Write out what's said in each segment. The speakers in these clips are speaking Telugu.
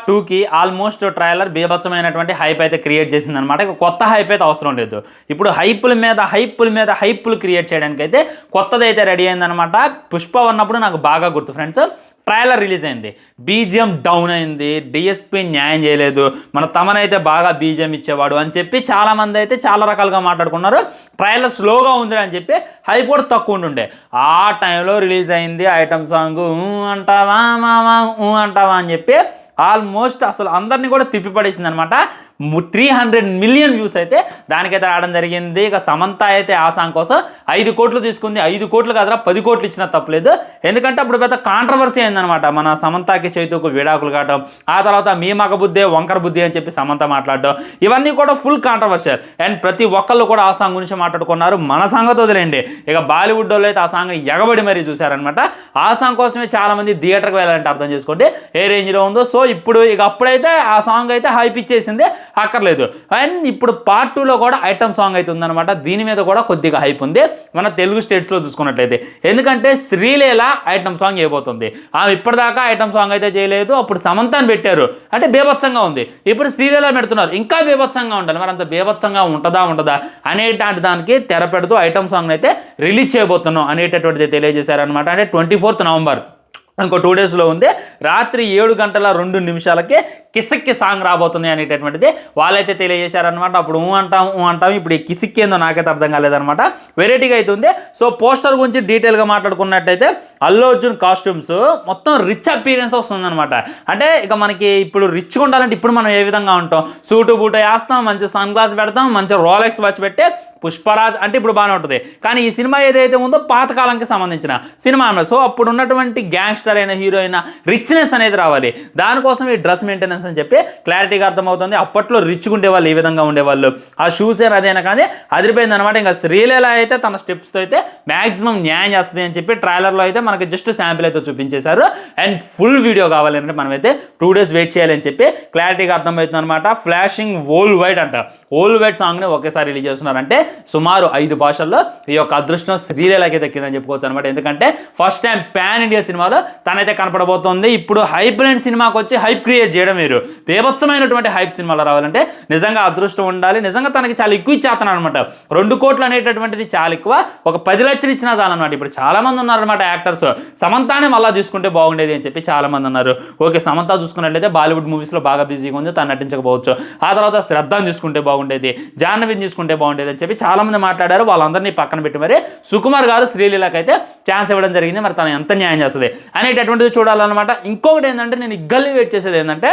2కి ఆల్మోస్ట్ ట్రైలర్ బీభత్సమైనటువంటి హైప్ అయితే క్రియేట్ చేసిందనమాట. ఇక కొత్త హైప్ అయితే అవసరం లేదు. ఇప్పుడు హైపులు క్రియేట్ చేయడానికి అయితే కొత్తది అయితే రెడీ అయిందనమాట. పుష్ప ఉన్నప్పుడు నాకు బాగా గుర్తు ఫ్రెండ్స్, ట్రైలర్ రిలీజ్ అయింది, బీజిఎం డౌన్ అయింది, డిఎస్పి న్యాయం చేయలేదు, మన తమనైతే బాగా బీజిఎం ఇచ్చేవాడు అని చెప్పి చాలామంది అయితే చాలా రకాలుగా మాట్లాడుకున్నారు. ట్రైలర్ స్లోగా ఉంది అని చెప్పి హైప్ కూడా తక్కువ ఉంటుండే. ఆ టైంలో రిలీజ్ అయింది ఐటమ్ సాంగ్ అంటావా మామా అంటావా అని చెప్పి ఆల్మోస్ట్ అసలు అందరినీ కూడా తిప్పిపడేసింది అనమాట. 300 మిలియన్ వ్యూస్ అయితే దానికైతే రావడం జరిగింది. ఇక సమంత అయితే ఆ సాంగ్ కోసం 5 కోట్లు తీసుకుంది. 5 కోట్లు కాదురా 10 కోట్లు ఇచ్చినా తప్పలేదు. ఎందుకంటే అప్పుడు పెద్ద కాంట్రవర్సీ అయిందనమాట. మన సమంతకి చైతుకు విడాకులు కావడం, ఆ తర్వాత మీ మగ బుద్ధే వంకర బుద్ధి అని చెప్పి సమంత మాట్లాడడం, ఇవన్నీ కూడా ఫుల్ కాంట్రవర్షియల్. అండ్ ప్రతి ఒక్కళ్ళు కూడా ఆ సాంగ్ గురించి మాట్లాడుకున్నారు. మన సంగతి వదిలేండి, ఇక బాలీవుడ్ వాళ్ళు అయితే ఆ సాంగ్ ఎగబడి మరీ చూశారనమాట. ఆ సాంగ్ కోసమే చాలామంది థియేటర్కి వెళ్ళాలంటే అర్థం చేసుకోండి ఏ రేంజ్లో ఉందో. సో ఇప్పుడు ఇక అప్పుడైతే ఆ సాంగ్ అయితే హైప్ ఇచ్చేసింది, అక్కర్లేదు. అండ్ ఇప్పుడు పార్ట్ 2లో కూడా ఐటమ్ సాంగ్ అయితే ఉందన్నమాట. దీని మీద కూడా కొద్దిగా హైప్ ఉంది మన తెలుగు స్టేట్స్లో చూసుకున్నట్లయితే. ఎందుకంటే శ్రీలీల ఐటమ్ సాంగ్ చేయబోతుంది. ఆమె ఇప్పటిదాకా ఐటమ్ సాంగ్ అయితే చేయలేదు. అప్పుడు సమంతాన్ని పెట్టారు అంటే బీభత్సంగా ఉంది, ఇప్పుడు శ్రీలీల పెడుతున్నారు ఇంకా బీభత్సంగా ఉండాలి. మరి అంత బీభత్సంగా ఉంటుందా అనేటువంటి దానికి తెర పెడుతూ ఐటమ్ సాంగ్ అయితే రిలీజ్ చేయబోతున్నాం అనేటటువంటిది తెలియజేశారనమాట. అంటే 24 నవంబర్ ఇంకో 2 డేస్లో ఉంది. రాత్రి 7 గంటల 2 నిమిషాలకే కిసిక్కి సాంగ్ రాబోతుంది అనేటటువంటిది వాళ్ళైతే తెలియజేశారనమాట. అప్పుడు అంటాం ఇప్పుడు ఈ కిసిక్కి ఏందో నాకైతే అర్థం కాలేదనమాట. వెరైటీగా అయితే ఉంది. సో పోస్టర్ గురించి డీటెయిల్గా మాట్లాడుకున్నట్టయితే అల్లు అర్జున్ కాస్ట్యూమ్స్ మొత్తం రిచ్ అపీరియన్స్ వస్తుందన్నమాట. అంటే ఇక మనకి ఇప్పుడు రిచ్గా ఉండాలంటే ఇప్పుడు మనం ఏ విధంగా ఉంటాం, సూటు బూట వేస్తాం, మంచి సన్ గ్లాస్ పెడతాం, మంచి రోలెక్స్ వాచ్ పెట్టి పుష్పరాజ్ అంటే ఇప్పుడు బాగానే ఉంటుంది. కానీ ఈ సినిమా ఏదైతే ఉందో పాతకాలానికి సంబంధించిన సినిమా అన్నమాట. సో అప్పుడు ఉన్నటువంటి గ్యాంగ్స్టర్ అయిన హీరో అయిన రిచ్నెస్ అనేది రావాలి. దానికోసం ఈ డ్రెస్ మెయింటెనెన్స్ అని చెప్పి క్లారిటీగా అర్థమవుతుంది. అప్పట్లో రిచ్గా ఉండేవాళ్ళు ఈ విధంగా ఉండేవాళ్ళు. ఆ షూస్ అదేనా కానీ అదిరిపోయింది అనమాట. ఇంకా శ్రీలీల అయితే తన స్టెప్స్తో అయితే మ్యాక్సిమం న్యాయం చేస్తుంది అని చెప్పి ట్రైలర్లో అయితే మనకి జస్ట్ శాంపిల్ అయితే చూపించేశారు. అండ్ ఫుల్ వీడియో కావాలంటే మనమైతే 2 డేస్ వెయిట్ చేయాలని చెప్పి క్లారిటీగా అర్థమవుతుంది అనమాట. ఫ్లాషింగ్ వరల్డ్ వైడ్ అంట, వరల్డ్ వైడ్ సాంగ్ని ఒకేసారి రిలీజ్ చేస్తున్నారంటే సుమారు 5 భాషల్లో ఈ యొక్క అదృష్టం శ్రీలీలకి దక్కిందని చెప్పుకోవచ్చు అనమాట. ఎందుకంటే ఫస్ట్ టైం పాన్ ఇండియా సినిమాలో తనైతే కనపడబోతోంది. ఇప్పుడు హైప్ లేని సినిమాకి వచ్చి హైప్ క్రియేట్ చేయడం మీరు బీభత్సమైనటువంటి హైప్ సినిమాలో రావాలంటే నిజంగా అదృష్టం ఉండాలి. నిజంగా తనకి చాలా ఎక్కువ ఇచ్చేస్తున్నాను అనమాట. 2 కోట్లు అనేటటువంటిది చాలా ఎక్కువ. ఒక 10 లక్షలు ఇచ్చినా చాలన్నమాట. ఇప్పుడు చాలా మంది ఉన్నారనమాట యాక్టర్స్, సమంతానే మళ్ళీ తీసుకుంటే బాగుండేది అని చెప్పి చాలా మంది ఉన్నారు. ఓకే, సమంత చూసుకున్నట్లయితే బాలీవుడ్ మూవీస్లో బాగా బిజీగా ఉంది, తను నటించకపోవచ్చు. ఆ తర్వాత శ్రద్ధను తీసుకుంటే బాగుండేది, జాహ్నవిని తీసుకుంటే బాగుండేది అని చెప్పి చాలా మంది మాట్లాడారు. వాళ్ళందరినీ పక్కన పెట్టి మరి సుకుమార్ గారు శ్రీలీలకి అయితే ఛాన్స్ ఇవ్వడం జరిగింది. మరి తను ఎంత న్యాయం చేస్తుంది అనేటటువంటిది చూడాలన్నమాట. ఇంకొకటి ఏంటంటే నేను ఇగ్గల్ని వెయిట్ చేసేది ఏంటంటే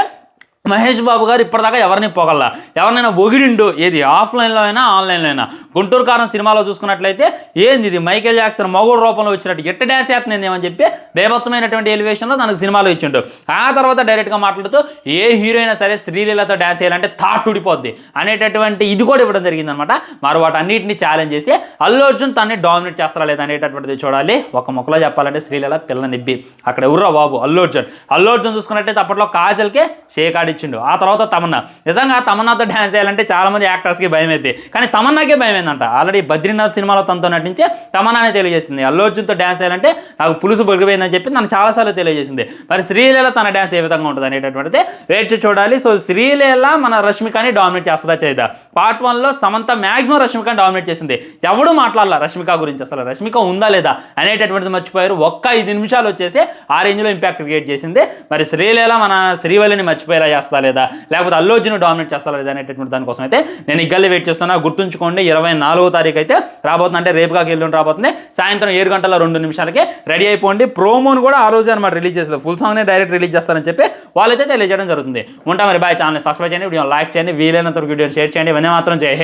మహేష్ బాబు గారు ఇప్పటిదాకా ఎవరిని పొగల్లా, ఎవరినైనా ఒగిడిండు ఏది ఆఫ్లైన్లో అయినా ఆన్లైన్లో అయినా. గుంటూరు కారం సినిమాలో చూసుకున్నట్లయితే ఏంది ఇది మైకేల్ జాక్సన్ మగోడు రూపంలో వచ్చినట్టు ఎట్ట డ్యాన్స్ చేస్తుంది ఏమని చెప్పి బేభత్సమైనటువంటి ఎలివేషన్లో తనకు సినిమాలో ఇచ్చిండు. ఆ తర్వాత డైరెక్ట్గా మాట్లాడుతూ ఏ హీరో అయినా సరే శ్రీలీలతో డ్యాన్స్ చేయాలంటే థాట్ ఉడిపోద్ది అనేటటువంటి ఇది కూడా ఇవ్వడం జరిగిందనమాట. మరి వాటన్నిటిని ఛాలెంజ్ చేసి అల్లు అర్జున్ తనని డామినేట్ చేస్తారా లేదా అనేటటువంటిది చూడాలి. ఒక మొక్కలో చెప్పాలంటే శ్రీలీల పిల్ల నిబ్బి, అక్కడ ఎవర్రా బాబు అల్లు అర్జున్ చూసుకున్నట్టయితే అప్పట్లో కాజల్కే షేక్ ఇచ్చిండు. ఆ తర్వాత తమన్నా, నిజంగా తమన్నాతో డ్యాన్స్ చేయాలంటే చాలా మంది యాక్టర్స్కి భయం అయితే, కానీ తమన్నాకే భయం ఏందంట. ఆల్రెడీ బద్రీనాథ్ సినిమాలో తనతో నటించే తమన్నానే తెలియజేసింది అల్లు అర్జున్తో డ్యాన్స్ చేయాలంటే నాకు పులుసు బొడిగిపోయిందని చెప్పి తను చాలాసార్లు తెలియజేసింది. మరి శ్రీలీల తన డ్యాన్స్ ఏ విధంగా ఉంటుంది అనేటటువంటిది వెయిట్ చూడాలి. సో శ్రీలీల మన రష్మికని డామినేట్ చేస్తుందా చేయదా? పార్ట్ 1లో సమంత మ్యాక్సిమం రష్మికని డామినేట్ చేసింది. ఎవడు మాట్లాడాల రష్మిక గురించి, అసలు రష్మిక ఉందా లేదా అనేటటువంటిది మర్చిపోయారు. ఒక్క 5 నిమిషాలు వచ్చేసి ఆ రేంజ్లో ఇంపాక్ట్ క్రియేట్ చేసింది. మరి శ్రీలీల మన శ్రీవల్లిని మర్చిపోయేలా చేస్తా లేదా, లేకపోతే అల్లు అర్జున్ డామినేట్ చేస్తా లేదా అనేటటువంటి దానికోసం అయితే నేను ఇగ్గల్లి వెయిట్ చేస్తున్నా. గుర్తుంచుకోండి 24వ తారీఖు అయితే రాబోతుంది. అంటే రేపుగా ఎల్లుండి రాబోతుంది. సాయంత్రం 7 గంటల 2 నిమిషాలకే రెడీ అయిపోండి. ప్రోమోను కూడా ఆ రోజే అనమాట రిలీజ్ చేస్తారు. ఫుల్ సాంగ్నే డైరెక్ట్ రిలీజ్ చేస్తారని చెప్పి వాళ్ళైతే తెలియజేయడం జరుగుతుంది. ఉంటా మరి బాయ్. ఛానల్ సబ్స్క్రైబ్ చేయండి, వీడియో లైక్ చేయండి, వీలైనంత వీడియోని షేర్ చేయండి. ఇవన్నీ మాత్రం చేయండి.